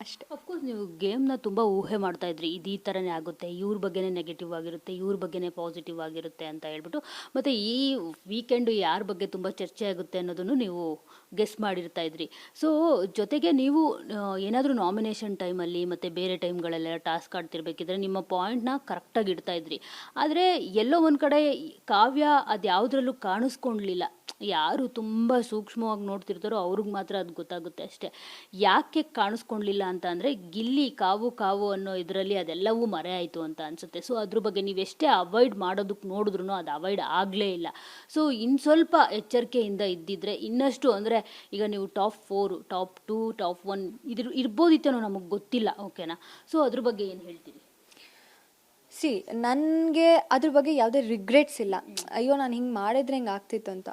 ಅಷ್ಟೇ. ಅಫ್ಕೋರ್ಸ್ ನೀವು ಗೇಮ್ನ ತುಂಬ ಊಹೆ ಮಾಡ್ತಾ ಇದ್ರಿ, ಇದು ಈ ಥರನೇ ಆಗುತ್ತೆ, ಇವ್ರ ಬಗ್ಗೆನೇ ನೆಗೆಟಿವ್ ಆಗಿರುತ್ತೆ, ಇವ್ರ ಬಗ್ಗೆನೇ ಪಾಸಿಟಿವ್ ಆಗಿರುತ್ತೆ ಅಂತ ಹೇಳ್ಬಿಟ್ಟು. ಮತ್ತು ಈ ವೀಕೆಂಡು ಯಾರ ಬಗ್ಗೆ ತುಂಬ ಚರ್ಚೆ ಆಗುತ್ತೆ ಅನ್ನೋದನ್ನು ನೀವು ಗೆಸ್ ಮಾಡಿರ್ತಾ ಇದ್ರಿ. ಸೊ ಜೊತೆಗೆ ನೀವು ಏನಾದರೂ ನಾಮಿನೇಷನ್ ಟೈಮಲ್ಲಿ ಮತ್ತು ಬೇರೆ ಟೈಮ್ಗಳಲ್ಲೆಲ್ಲ ಟಾಸ್ಕ್ ಆಡ್ತಿರ್ಬೇಕಿದ್ರೆ ನಿಮ್ಮ ಪಾಯಿಂಟ್ನ ಕರೆಕ್ಟಾಗಿ ಇಡ್ತಾ ಇದ್ರಿ. ಆದರೆ ಎಲ್ಲೋ ಒಂದು ಕಡೆ ಕಾವ್ಯ ಅದು ಯಾವುದ್ರಲ್ಲೂ ಕಾಣಿಸ್ಕೊಂಡ್ಲಿಲ್ಲ. ಯಾರು ತುಂಬ ಸೂಕ್ಷ್ಮವಾಗಿ ನೋಡ್ತಿರ್ತಾರೋ ಅವ್ರಿಗೆ ಮಾತ್ರ ಅದು ಗೊತ್ತಾಗುತ್ತೆ ಅಷ್ಟೇ. ಯಾಕೆ ಕಾಣಿಸ್ಕೊಂಡ್ಲಿಲ್ಲ ಅಂತ ಅಂದರೆ ಗಿಲ್ಲಿ ಕಾವು ಕಾವು ಅನ್ನೋ ಇದರಲ್ಲಿ ಅದೆಲ್ಲವೂ ಮರೆ ಆಯಿತು ಅಂತ ಅನಿಸುತ್ತೆ. ಸೊ ಅದ್ರ ಬಗ್ಗೆ ನೀವೆಷ್ಟೇ ಅವಾಯ್ಡ್ ಮಾಡೋದಕ್ಕೆ ನೋಡಿದ್ರೂ ಅದು ಅವಾಯ್ಡ್ ಆಗಲೇ ಇಲ್ಲ. ಸೊ ಇನ್ನು ಸ್ವಲ್ಪ ಎಚ್ಚರಿಕೆಯಿಂದ ಇದ್ದಿದ್ರೆ ಇನ್ನಷ್ಟು, ಅಂದರೆ ಈಗ ನೀವು ಟಾಪ್ 4, ಟಾಪ್ 2, ಟಾಪ್ 1 ಇರ್ಬೋದಿತ್ತೇನೋ, ನಮಗೆ ಗೊತ್ತಿಲ್ಲ, ಓಕೆನಾ? ಸೊ ಅದ್ರ ಬಗ್ಗೆ ಏನು ಹೇಳ್ತೀರಿ? ನನಗೆ ಅದ್ರ ಬಗ್ಗೆ ಯಾವುದೇ ರಿಗ್ರೆಟ್ಸ್ ಇಲ್ಲ. ಅಯ್ಯೋ ನಾನು ಹಿಂಗೆ ಮಾಡಿದ್ರೆ ಹಿಂಗೆ ಆಗ್ತಿತ್ತು ಅಂತ.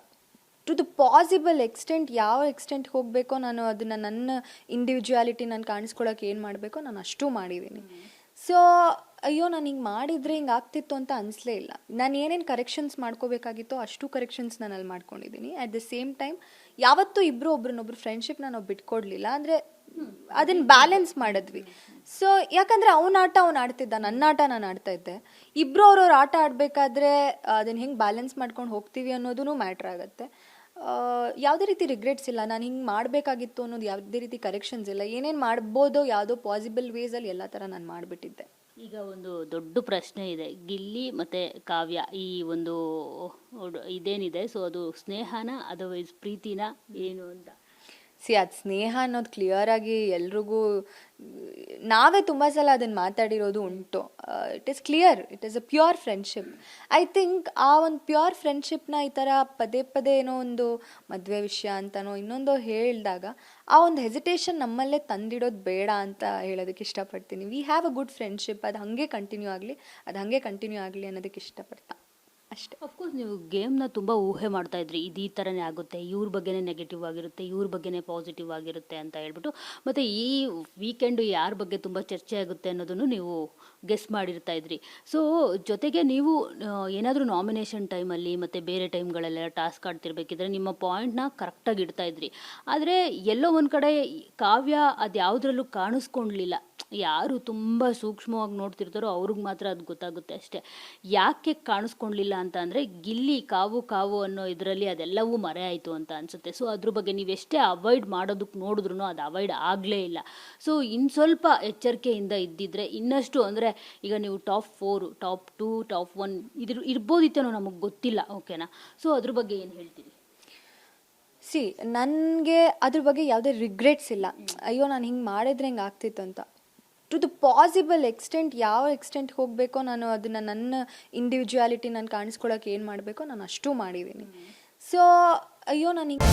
ಟು ದ ಪಾಸಿಬಲ್ ಎಕ್ಸ್ಟೆಂಟ್, ಯಾವ ಎಕ್ಸ್ಟೆಂಟ್ ಹೋಗಬೇಕೋ ನಾನು ಅದನ್ನು ನನ್ನ ಇಂಡಿವಿಜುವಾಲಿಟಿ ನಾನು ಕಾಣಿಸ್ಕೊಳ್ಳೋಕೆ ಏನು ಮಾಡಬೇಕೋ ನಾನು ಅಷ್ಟೂ ಮಾಡಿದ್ದೀನಿ. ಸೊ ಅಯ್ಯೋ ನಾನು ಹಿಂಗೆ ಮಾಡಿದರೆ ಹಿಂಗೆ ಆಗ್ತಿತ್ತು ಅಂತ ಅನಿಸ್ಲೇ ಇಲ್ಲ. ನಾನು ಏನೇನು ಕರೆಕ್ಷನ್ಸ್ ಮಾಡ್ಕೋಬೇಕಾಗಿತ್ತೋ ಅಷ್ಟು ಕರೆಕ್ಷನ್ಸ್ ನಾನು ಅಲ್ಲಿ ಮಾಡ್ಕೊಂಡಿದ್ದೀನಿ. ಅಟ್ ದ ಸೇಮ್ ಟೈಮ್ ಯಾವತ್ತೂ ಇಬ್ಬರು ಒಬ್ರನ್ನೊಬ್ರು ಫ್ರೆಂಡ್ಶಿಪ್ನ ನಾವು ಬಿಟ್ಕೊಡ್ಲಿಲ್ಲ. ಅಂದರೆ ಅದನ್ನು ಬ್ಯಾಲೆನ್ಸ್ ಮಾಡಿದ್ವಿ. ಸೊ ಯಾಕಂದರೆ ಅವನ ಆಟ ಅವ್ನು ಆಡ್ತಿದ್ದ, ನನ್ನ ಆಟ ನಾನು ಆಡ್ತಾ ಇದ್ದೆ. ಇಬ್ಬರು ಅವ್ರವ್ರ ಆಟ ಆಡಬೇಕಾದ್ರೆ ಅದನ್ನು ಹೆಂಗೆ ಬ್ಯಾಲೆನ್ಸ್ ಮಾಡ್ಕೊಂಡು ಹೋಗ್ತೀವಿ ಅನ್ನೋದೂ ಮ್ಯಾಟ್ರ್ ಆಗುತ್ತೆ. ಯಾವುದೇ ರೀತಿ ರಿಗ್ರೆಟ್ಸ್ ಇಲ್ಲ. ನಾನು ಹಿಂಗೆ ಮಾಡಬೇಕಾಗಿತ್ತು ಅನ್ನೋದು ಯಾವುದೇ ರೀತಿ ಕರೆಕ್ಷನ್ಸ್ ಇಲ್ಲ. ಏನೇನು ಮಾಡ್ಬೋದೋ ಯಾವುದೋ ಪಾಸಿಬಲ್ ವೇಸಲ್ಲಿ ಎಲ್ಲ ಥರ ನಾನು ಮಾಡಿಬಿಟ್ಟಿದ್ದೆ. ಈಗ ಒಂದು ದೊಡ್ಡ ಪ್ರಶ್ನೆ ಇದೆ, ಗಿಲ್ಲಿ ಮತ್ತು ಕಾವ್ಯ ಈ ಒಂದು ಇದೇನಿದೆ, ಸೊ ಅದು ಸ್ನೇಹನ ಅದರ್ವೈಸ್ ಪ್ರೀತಿನ ಏನು ಅಂತ? ಅದು ಸ್ನೇಹ ಅನ್ನೋದು ಕ್ಲಿಯರಾಗಿ ಎಲ್ರಿಗೂ ನಾವೇ ತುಂಬ ಸಲ ಅದನ್ನು ಮಾತಾಡಿರೋದು ಉಂಟು. It is clear, it is a pure friendship. I think ಆ ಒಂದು ಪ್ಯೂರ್ ಫ್ರೆಂಡ್ಶಿಪ್ನ ಈ ಥರ ಪದೇ ಪದೇ ಏನೋ ಒಂದು ಮದುವೆ ವಿಷಯ ಅಂತನೋ ಇನ್ನೊಂದೋ ಹೇಳಿದಾಗ ಆ ಒಂದು ಹೆಸಿಟೇಷನ್ ನಮ್ಮಲ್ಲೇ ತಂದಿಡೋದು ಬೇಡ ಅಂತ ಹೇಳೋದಕ್ಕೆ ಇಷ್ಟಪಡ್ತೀನಿ. We have a good friendship, ಅದು ಹಾಗೆ ಕಂಟಿನ್ಯೂ ಆಗಲಿ ಅನ್ನೋದಕ್ಕೆ ಇಷ್ಟಪಡ್ತಾ ಅಷ್ಟೇ. ಅಫ್ಕೋರ್ಸ್ ನೀವು ಗೇಮ್ನ ತುಂಬ ಊಹೆ ಮಾಡ್ತಾ ಇದ್ರಿ, ಇದು ಈ ಥರನೇ ಆಗುತ್ತೆ, ಇವ್ರ ಬಗ್ಗೆನೇ ನೆಗೆಟಿವ್ ಆಗಿರುತ್ತೆ, ಇವ್ರ ಬಗ್ಗೆನೇ ಪಾಸಿಟಿವ್ ಆಗಿರುತ್ತೆ ಅಂತ ಹೇಳ್ಬಿಟ್ಟು. ಮತ್ತು ಈ ವೀಕೆಂಡು ಯಾರ ಬಗ್ಗೆ ತುಂಬ ಚರ್ಚೆ ಆಗುತ್ತೆ ಅನ್ನೋದನ್ನು ನೀವು ಗೆಸ್ ಮಾಡಿರ್ತಾ ಇದ್ರಿ. ಸೊ ಜೊತೆಗೆ ನೀವು ಏನಾದರೂ ನಾಮಿನೇಷನ್ ಟೈಮಲ್ಲಿ ಮತ್ತು ಬೇರೆ ಟೈಮ್ಗಳಲ್ಲೆಲ್ಲ ಟಾಸ್ಕ್ ಆಡ್ತಿರ್ಬೇಕಿದ್ರೆ ನಿಮ್ಮ ಪಾಯಿಂಟ್ನ ಕರೆಕ್ಟಾಗಿ ಇಡ್ತಾ ಇದ್ರಿ. ಆದರೆ ಎಲ್ಲೋ ಒಂದು ಕಡೆ ಕಾವ್ಯ ಅದು ಯಾವುದ್ರಲ್ಲೂ ಕಾಣಿಸ್ಕೊಂಡ್ಲಿಲ್ಲ. ಯಾರು ತುಂಬ ಸೂಕ್ಷ್ಮವಾಗಿ ನೋಡ್ತಿರ್ತಾರೋ ಅವ್ರಿಗೆ ಮಾತ್ರ ಅದು ಗೊತ್ತಾಗುತ್ತೆ ಅಷ್ಟೇ. ಯಾಕೆ ಕಾಣಿಸ್ಕೊಂಡ್ಲಿಲ್ಲ ಅಂತ ಅಂದರೆ ಗಿಲ್ಲಿ ಕಾವು ಕಾವು ಅನ್ನೋ ಇದರಲ್ಲಿ ಅದೆಲ್ಲವೂ ಮರೆ ಆಯಿತು ಅಂತ ಅನಿಸುತ್ತೆ. ಸೊ ಅದ್ರ ಬಗ್ಗೆ ನೀವೆಷ್ಟೇ ಅವಾಯ್ಡ್ ಮಾಡೋದಕ್ಕೆ ನೋಡಿದ್ರೂ ಅದು ಅವಾಯ್ಡ್ ಆಗಲೇ ಇಲ್ಲ. ಸೊ ಇನ್ನು ಸ್ವಲ್ಪ ಎಚ್ಚರಿಕೆಯಿಂದ ಇದ್ದಿದ್ರೆ ಇನ್ನಷ್ಟು, ಅಂದರೆ ಈಗ ನೀವು ಟಾಪ್ 4, ಟಾಪ್ 2, ಟಾಪ್ 1 ಇರ್ಬೋದಿತ್ತೇನೋ, ನಮಗೆ ಗೊತ್ತಿಲ್ಲ, ಓಕೆನಾ? ಸೊ ಅದ್ರ ಬಗ್ಗೆ ಏನು ಹೇಳ್ತೀರಿ? ನನಗೆ ಅದ್ರ ಬಗ್ಗೆ ಯಾವುದೇ ರಿಗ್ರೆಟ್ಸ್ ಇಲ್ಲ. ಅಯ್ಯೋ ನಾನು ಹಿಂಗೆ ಮಾಡಿದ್ರೆ ಹಿಂಗೆ ಆಗ್ತಿತ್ತು ಅಂತ. ಟು ದ ಪಾಸಿಬಲ್ ಎಕ್ಸ್ಟೆಂಟ್, ಯಾವ ಎಕ್ಸ್ಟೆಂಟ್ ಹೋಗಬೇಕೋ ನಾನು ಅದನ್ನು ನನ್ನ ಇಂಡಿವಿಜುವಾಲಿಟಿ ನಾನು ಕಾಣಿಸ್ಕೊಳ್ಳೋಕೆ ಏನು ಮಾಡಬೇಕೋ ನಾನು ಅಷ್ಟೂ ಮಾಡಿದ್ದೀನಿ. ಸೊ ಅಯ್ಯೋ ನಾನು ಹಿಂಗೆ